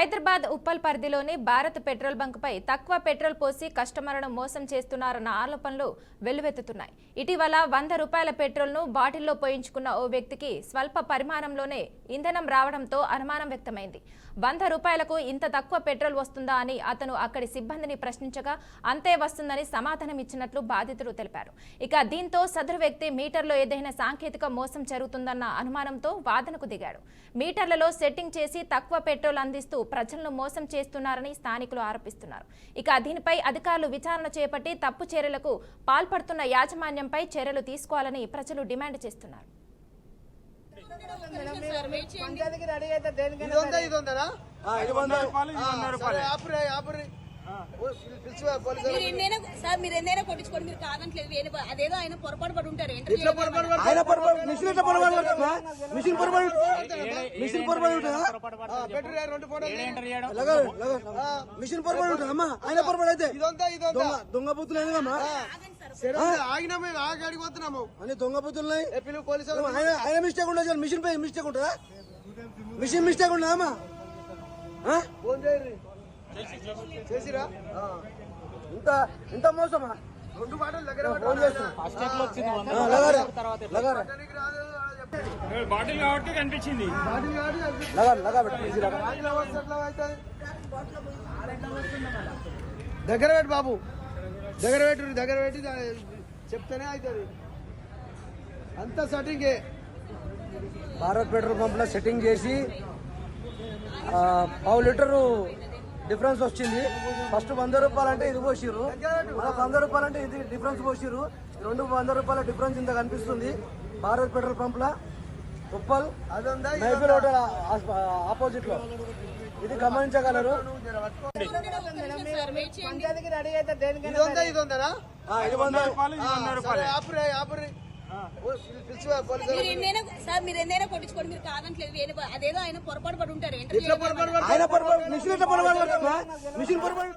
హైదరాబాద్ ఉప్పల్ పరిధిలోని Bharat petrol bunk పై తక్కువ petrol పోసి కస్టమర్లను మోసం చేస్తున్నారన్న ఆరోపణలు వెల్లువెత్తుతున్నాయి. ఇటీవల 100 రూపాయల పెట్రోల్ ను బాటిల్లో పోయించుకున్న ఓ వ్యక్తికి స్వల్ప పరిమాణంలోనే ఇంధనం రావడంతో అనుమానం వ్యక్తమైంది. 100 రూపాయలకు ఇంత తక్కువ పెట్రోల్ వస్తుందా అని అతను అక్కడి సిబ్బందిని ప్రశ్నించగా అంతే వస్తుందని సమాధానం ఇచ్చినట్లు బాధితుడు తెలిపారు. ఇక దీంతో సదరు వ్యక్తి మీటర్లో ఏదైనా సాంకేతిక మోసం జరుగుతుందన్న అనుమానంతో వాదనకు దిగాడు. మీటర్లలో సెట్టింగ్ చేసి తక్కువ పెట్రోల్ అందిస్తూ ప్రజలను మోసం చేస్తున్నారని స్థానికులు ఆరోపిస్తున్నారు. ఇక దీనిపై అధికారులు విచారణ చేపట్టి తప్పు చర్యలకు పాల్పడుతున్న యాజమాన్యంపై చర్యలు తీసుకోవాలని ప్రజలు డిమాండ్ చేస్తున్నారు. మీరు ఎన్నైనా కొట్టించుకోండి, మీరు కాదంటలేదు. అదేదో ఆయన పొరపాటు పడి ఉంటారు. మిషన్ పొరపాటు ఉంటుందమ్మా. ఆయన పొరపాటు అయితే దొంగ బుద్ధులు ఆగినాము, అడిగిపోతున్నాము అని దొంగ బుద్ధులు ఆయన మిస్టేక్ ఉండదు. మిషన్ పై మిస్టేక్ ఉంటుందా? మిషన్ మిస్టేక్ ఉండదా అమ్మా? ఫోన్ చేసిరా ఇంత మోసమా? 2 బాటలు దగ్గర ఫోన్ చేస్తున్నా బాటిల్ కాబట్టి కనిపించింది. దగ్గర పెట్టి బాబు, దగ్గర పెట్టి చెప్తేనే అవుతుంది. అంత సెట్టింగే. భారత్ పెట్రోల్ పంప్ లో సెట్టింగ్ చేసి 1/2 లీటరు డిఫరెన్స్ వచ్చింది. ఫస్ట్ 100 రూపాయలు అంటే ఇది పోసిర్రు, 100 రూపాయలు అంటే ఇది డిఫరెన్స్ పోసిర్రు. 100 రూపాయల డిఫరెన్స్ ఇంత కనిపిస్తుంది భారత్ పెట్రోల్ పంప్ లో ఉప్పల్ మైఫిల్ హోటల్ ఆపోజిట్ లో. ఇది గమనించగలరు. మీరు ఎన్నైనా కొట్టించుకోండి, మీరు కాదంటలేదు. అదేదో ఆయన పొరపాటు పడి ఉంటారు. ఆయన పొరపాటు మిషన్ పొరపాటు